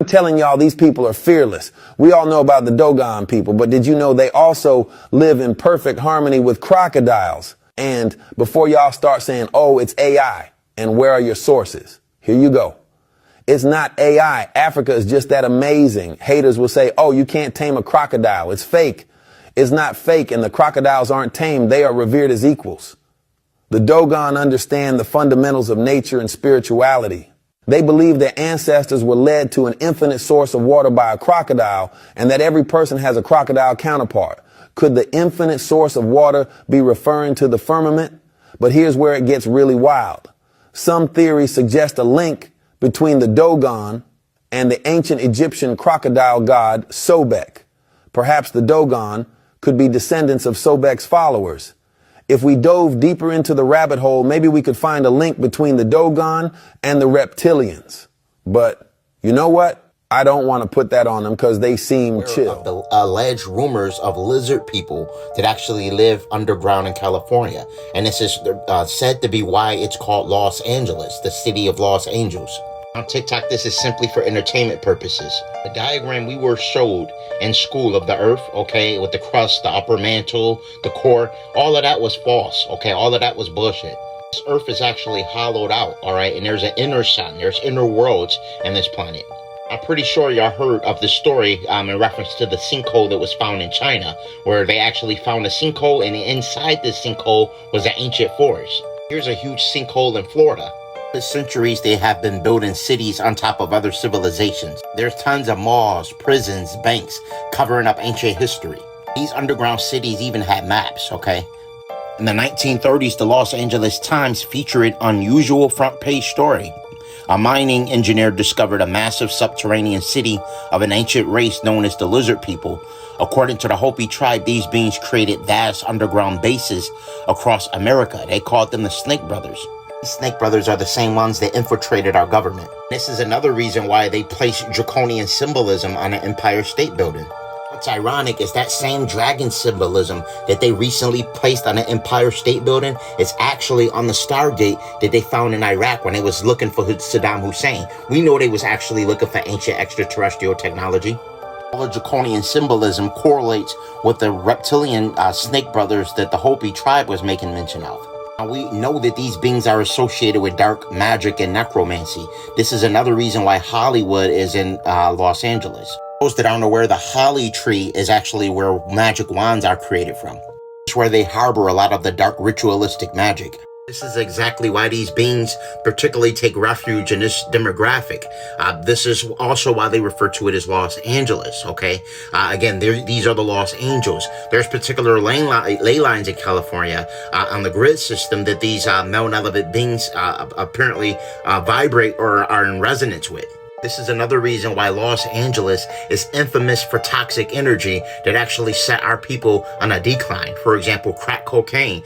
telling y'all these people are fearless. We all know about the Dogon people, but did you know they also live in perfect harmony with crocodiles? And before y'all start saying, oh, it's AI, and where are your sources? Here you go. It's not AI. Africa is just that amazing. Haters will say, oh, you can't tame a crocodile. It's fake. It's not fake, and the crocodiles aren't tamed. They are revered as equals. The Dogon understand the fundamentals of nature and spirituality. They believe their ancestors were led to an infinite source of water by a crocodile, and that every person has a crocodile counterpart. Could the infinite source of water be referring to the firmament? But here's where it gets really wild. Some theories suggest a link between the Dogon and the ancient Egyptian crocodile god Sobek. Perhaps the Dogon could be descendants of Sobek's followers. If we dove deeper into the rabbit hole, maybe we could find a link between the Dogon and the Reptilians. But you know what? I don't want to put that on them because they seem chill. Of the alleged rumors of lizard people that actually live underground in California. And this is said to be why it's called Los Angeles, the city of Los Angeles. On TikTok, this is simply for entertainment purposes. The diagram we were showed in school of the earth, okay, with the crust, the upper mantle, the core, all of that was false, okay? All of that was bullshit. This earth is actually hollowed out, all right? And there's an inner sun, there's inner worlds in this planet. I'm pretty sure y'all heard of the story in reference to the sinkhole that was found in China, where they actually found a sinkhole, and inside this sinkhole was an ancient forest. Here's a huge sinkhole in Florida. For centuries, they have been building cities on top of other civilizations. There's tons of malls, prisons, banks, covering up ancient history. These underground cities even had maps, okay? In the 1930s, the Los Angeles Times featured an unusual front page story. A mining engineer discovered a massive subterranean city of an ancient race known as the Lizard People. According to the Hopi tribe, these beings created vast underground bases across America. They called them the Snake Brothers. The Snake Brothers are the same ones that infiltrated our government. This is another reason why they placed draconian symbolism on an Empire State Building. What's ironic is that same dragon symbolism that they recently placed on the Empire State Building is actually on the Stargate that they found in Iraq when they was looking for Saddam Hussein. We know they was actually looking for ancient extraterrestrial technology. All the draconian symbolism correlates with the reptilian snake brothers that the Hopi tribe was making mention of. Now, we know that these beings are associated with dark magic and necromancy. This is another reason why Hollywood is in Los Angeles. Those that aren't aware, the holly tree is actually where magic wands are created from. It's where they harbor a lot of the dark ritualistic magic. This is exactly why these beings particularly take refuge in this demographic. This is also why they refer to it as Los Angeles, okay? Again, these are the Los Angeles. There's particular ley lines in California on the grid system that these malevolent beings apparently vibrate or are in resonance with. This is another reason why Los Angeles is infamous for toxic energy that actually set our people on a decline. For example, crack cocaine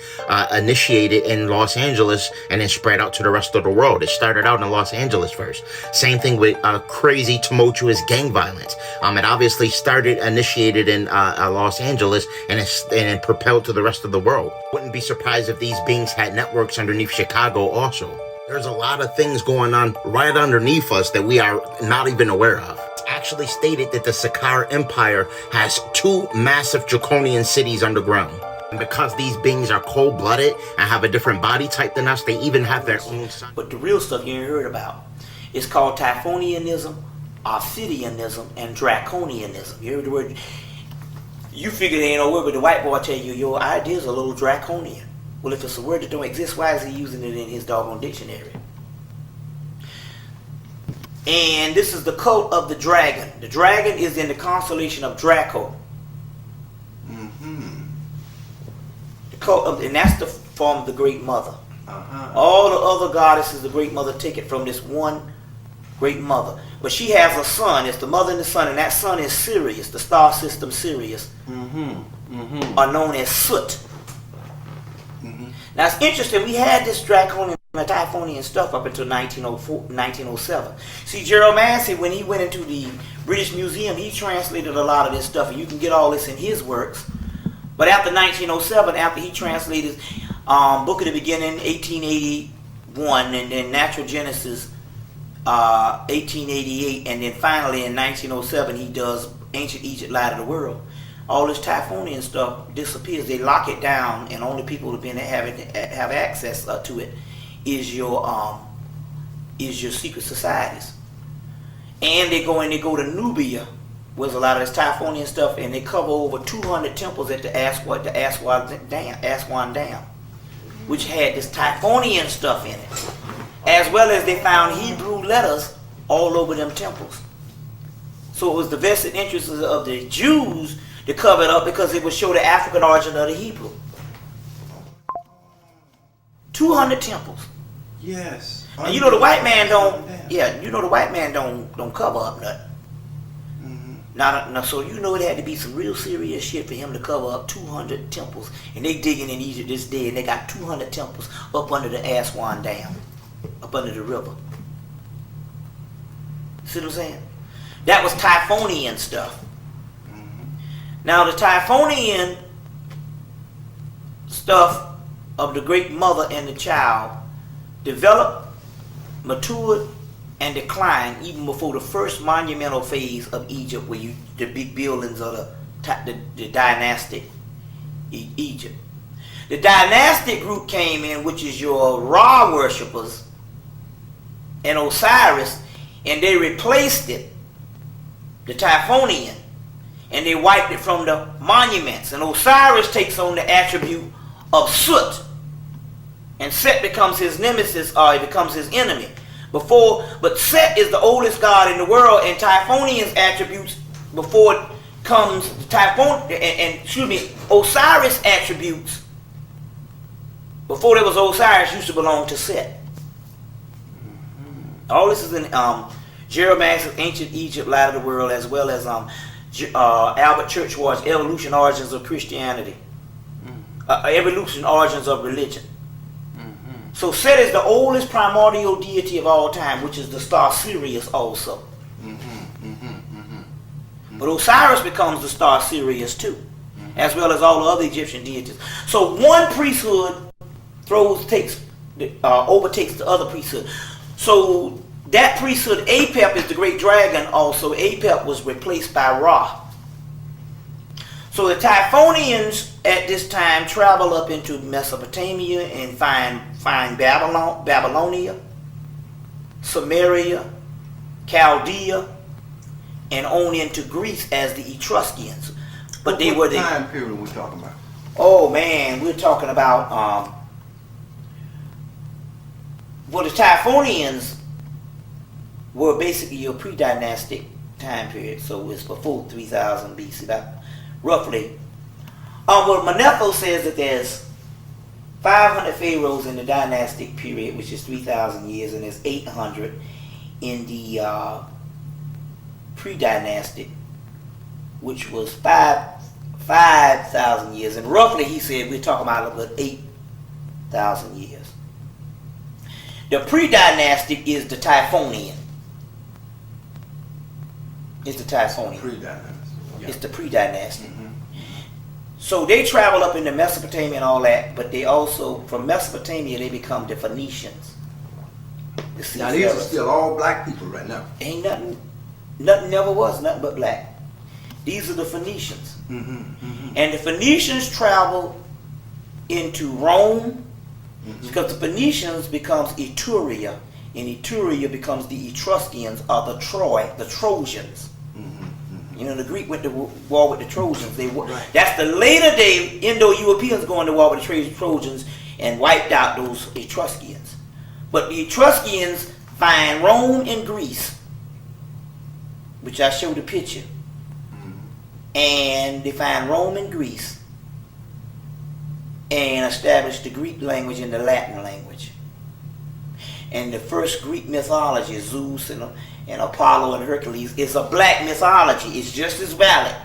initiated in Los Angeles and then spread out to the rest of the world. It started out in Los Angeles first. Same thing with crazy, tumultuous gang violence. It obviously initiated in Los Angeles and then propelled to the rest of the world. Wouldn't be surprised if these beings had networks underneath Chicago also. There's a lot of things going on right underneath us that we are not even aware of. It's actually stated that the Sakar Empire has 2 massive draconian cities underground. And because these beings are cold-blooded and have a different body type than us, they even have their own sun. But the real stuff you ain't heard about. It's called Typhonianism, Ophidianism, and Draconianism. You heard the word? You figure they ain't no word, but the white boy tell you your ideas are a little draconian. Well, if it's a word that don't exist, why is he using it in his doggone dictionary? And this is the cult of the dragon. The dragon is in the constellation of Draco. The cult of, and that's the form of the Great Mother. All the other goddesses, the Great Mother, take it from this one Great Mother. But she has a son. It's the mother and the son, and that son is Sirius. The star system Sirius are known as Soot. Now it's interesting, we had this draconian and Typhonian stuff up until 1907. See, Gerald Massey, when he went into the British Museum, he translated a lot of this stuff, and you can get all this in his works. But after 1907, after he translated Book of the Beginning, 1881, and then Natural Genesis, 1888, and then finally in 1907 he does Ancient Egypt, Light of the World. All this Typhonian stuff disappears. They lock it down, and only people who've been have access to it is your secret societies. And they go to Nubia, where's a lot of this Typhonian stuff, and they cover over 200 temples at the Aswan Dam, which had this Typhonian stuff in it, as well as they found Hebrew letters all over them temples. So it was the vested interests of the Jews to cover it up, because it would show the African origin of the Hebrew. 200 temples. Yes. And you know the white man don't. Yeah, you know the white man don't cover up nothing. So you know it had to be some real serious shit for him to cover up 200 temples. And they digging in Egypt this day, and they got 200 temples up under the Aswan Dam, up under the river. See what I'm saying? That was Typhonian stuff. Now the Typhonian stuff of the Great Mother and the Child developed, matured, and declined even before the first monumental phase of Egypt, where the big buildings of the dynastic Egypt. The dynastic group came in, which is your Ra worshippers and Osiris, and they replaced it, the Typhonian, and they wiped it from the monuments. And Osiris takes on the attribute of soot, and Set becomes his nemesis, or he becomes his enemy. But Set is the oldest god in the world, and Typhonian's attributes before it comes Osiris attributes before there was Osiris used to belong to Set. All this is in Jeremiah's Ancient Egypt, Light of the World, as well as Albert Churchward's Evolution, Origins of Christianity, Evolution, Origins of Religion. So Set is the oldest primordial deity of all time, which is the star Sirius also. But Osiris becomes the star Sirius too, as well as all the other Egyptian deities. So one priesthood overtakes the other priesthood. So that priesthood, Apep, is the great dragon also. Apep was replaced by Ra. So the Typhonians at this time travel up into Mesopotamia and find Babylonia, Samaria, Chaldea, and on into Greece as the Etruscans. But they were the time period we're talking about. Oh man, we're talking about the Typhonians were basically your pre-dynastic time period. So it's before 3000 BC, that roughly. Well, Manetho says that there's 500 pharaohs in the dynastic period, which is 3,000 years, and there's 800 in the pre-dynastic, which was 5,000 years. And roughly, he said, we're talking about about 8,000 years. The pre-dynastic is the Typhonian. It's the Typhonian. Pre-dynastic. Yeah. It's the pre-dynastic. So they travel up into Mesopotamia and all that, but they also, from Mesopotamia, they become the Phoenicians. Now these are still all black people right now. Ain't nothing never was nothing but black. These are the Phoenicians. And the Phoenicians travel into Rome, because the Phoenicians becomes Etruria, and Etruria becomes the Etruscans, or the Trojans. You know, the Greek went to war with the Trojans. That's the later day Indo-Europeans going to war with the Trojans and wiped out those Etruscans. But the Etruscans find Rome and Greece, which I showed the picture. And they find Rome and Greece and establish the Greek language and the Latin language. And the first Greek mythology, Zeus and Apollo and Hercules, is a black mythology. It's just as valid.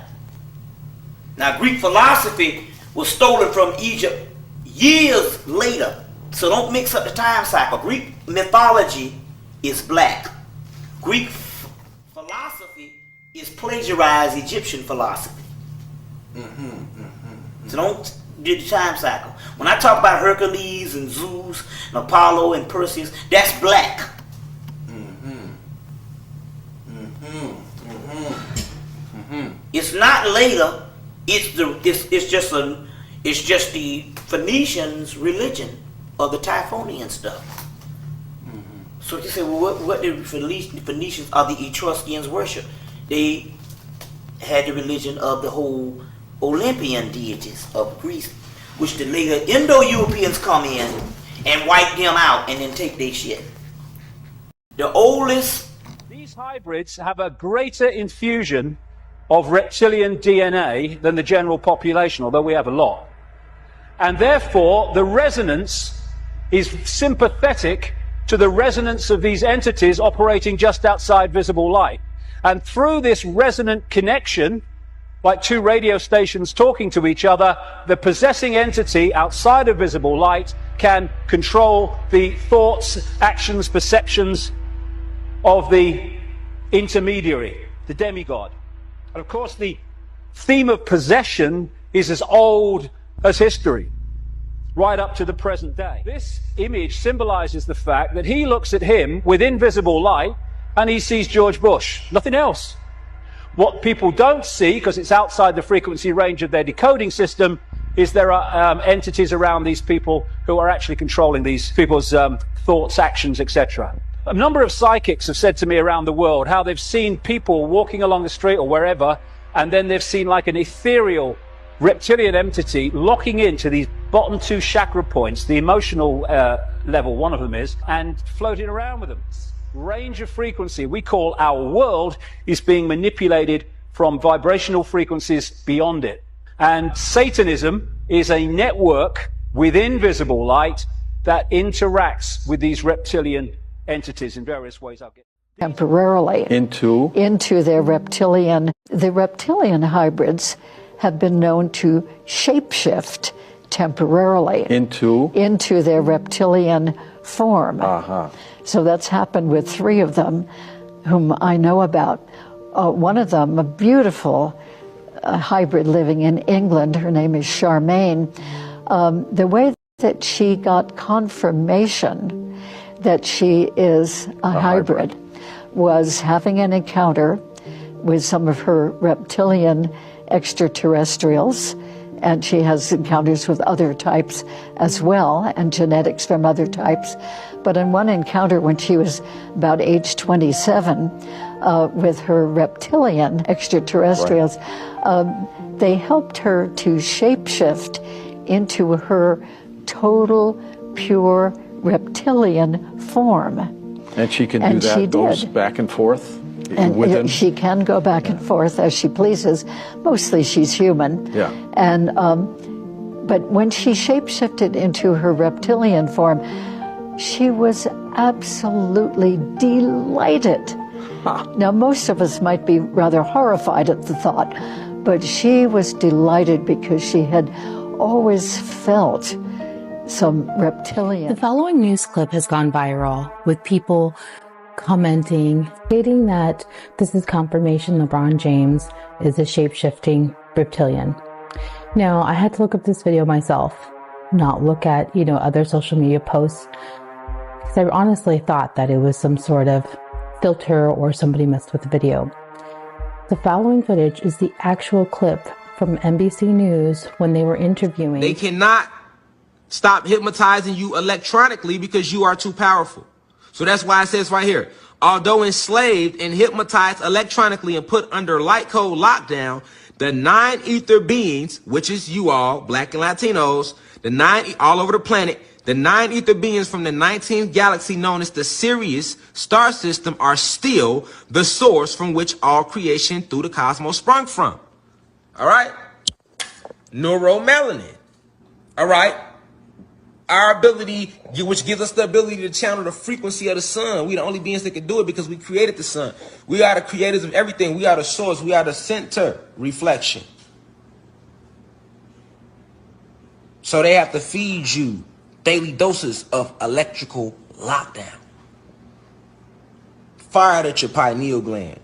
Now, Greek philosophy was stolen from Egypt years later. So don't mix up the time cycle. Greek mythology is black. Greek philosophy is plagiarized Egyptian philosophy. So don't do the time cycle. When I talk about Hercules and Zeus and Apollo and Perseus, that's black. not later. It's just the Phoenicians' religion of the Typhonian stuff. So you say, well, what did the Phoenicians or the Etruscans worship? They had the religion of the whole Olympian deities of Greece, which the later Indo-Europeans come in and wipe them out and then take their shit. The oldest. These hybrids have a greater infusion of reptilian DNA than the general population, although we have a lot. And therefore, the resonance is sympathetic to the resonance of these entities operating just outside visible light. And through this resonant connection, like two radio stations talking to each other, the possessing entity outside of visible light can control the thoughts, actions, perceptions of the intermediary, the demigod. And of course, the theme of possession is as old as history, right up to the present day. This image symbolizes the fact that he looks at him with invisible light and he sees George Bush, nothing else. What people don't see, because it's outside the frequency range of their decoding system, is there are entities around these people who are actually controlling these people's thoughts, actions, etc. A number of psychics have said to me around the world how they've seen people walking along the street or wherever, and then they've seen like an ethereal reptilian entity locking into these bottom two chakra points, the emotional level, one of them is, and floating around with them. Range of frequency we call our world is being manipulated from vibrational frequencies beyond it. And Satanism is a network within visible light that interacts with these reptilian entities in various ways. Temporarily into their reptilian. The reptilian hybrids have been known to shapeshift temporarily into their reptilian form. So that's happened with 3 of them whom I know about. One of them, a beautiful hybrid living in England, her name is Charmaine. The way that she got confirmation that she is a hybrid was having an encounter with some of her reptilian extraterrestrials, and she has encounters with other types as well, and genetics from other types. But in one encounter when she was about age 27 with her reptilian extraterrestrials, they helped her to shapeshift into her total, pure reptilian form. And she can do that, goes back and forth? And she can go back and forth as she pleases. Mostly she's human. Yeah. And but when she shapeshifted into her reptilian form, she was absolutely delighted. Now, most of us might be rather horrified at the thought, but she was delighted because she had always felt some reptilian. The following news clip has gone viral with people commenting, stating that this is confirmation LeBron James is a shape-shifting reptilian. Now, I had to look up this video myself, not look at, other social media posts, because I honestly thought that it was some sort of filter or somebody messed with the video. The following footage is the actual clip from NBC News when they were interviewing. They cannot stop hypnotizing you electronically because you are too powerful. So that's why it says right here, although enslaved and hypnotized electronically and put under light code lockdown, the 9 ether beings, which is you all, black and Latinos, all over the planet, the 9 ether beings from the 19th galaxy known as the Sirius star system are still the source from which all creation through the cosmos sprung from. All right? Neuromelanin. All right? Our ability, which gives us the ability to channel the frequency of the sun. We the only beings that can do it because we created the sun. We are the creators of everything. We are the source. We are the center reflection. So they have to feed you daily doses of electrical lockdown. Fired at your pineal gland.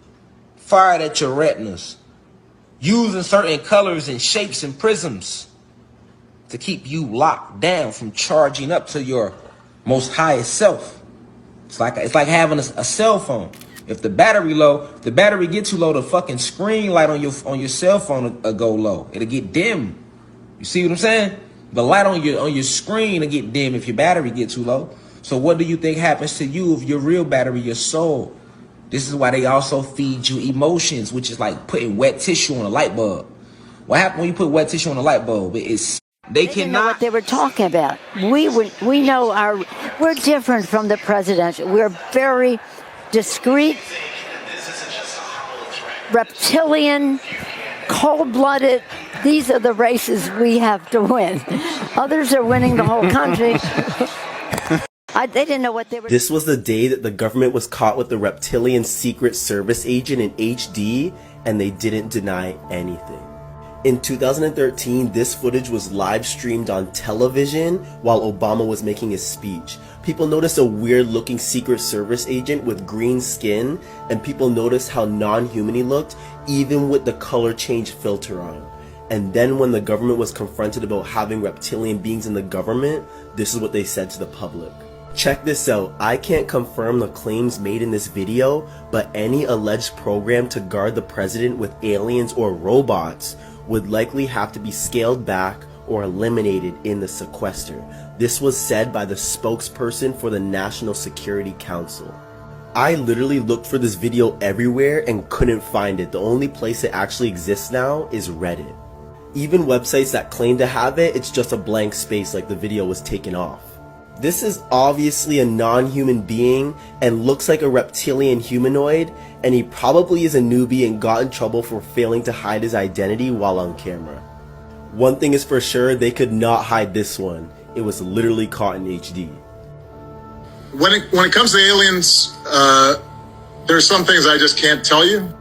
Fired at your retinas. Using certain colors and shapes and prisms to keep you locked down from charging up to your most highest self. It's like having a cell phone. If the battery low, if the battery get too low, the fucking screen light on your cell phone will go low. It'll get dim. You see what I'm saying? The light on your screen will get dim if your battery get too low. So what do you think happens to you if your real battery, your soul? This is why they also feed you emotions, which is like putting wet tissue on a light bulb. What happens when you put wet tissue on a light bulb? They didn't know what they were talking about. We know we're different from the presidential. We're very discreet, reptilian, cold-blooded. These are the races we have to win. Others are winning the whole country. They didn't know what they were. This was the day that the government was caught with the Reptilian Secret Service agent in HD, and they didn't deny anything. In 2013, this footage was live streamed on television while Obama was making his speech. People noticed a weird looking Secret Service agent with green skin, and people noticed how non-human he looked, even with the color change filter on. And then when the government was confronted about having reptilian beings in the government, this is what they said to the public. Check this out, I can't confirm the claims made in this video, but any alleged program to guard the president with aliens or robots would likely have to be scaled back or eliminated in the sequester. This was said by the spokesperson for the National Security Council. I literally looked for this video everywhere and couldn't find it. The only place it actually exists now is Reddit. Even websites that claim to have it, it's just a blank space like the video was taken off. This is obviously a non-human being and looks like a reptilian humanoid, and he probably is a newbie and got in trouble for failing to hide his identity while on camera. One thing is for sure, they could not hide this one. It was literally caught in HD. When it comes to aliens, there's some things I just can't tell you.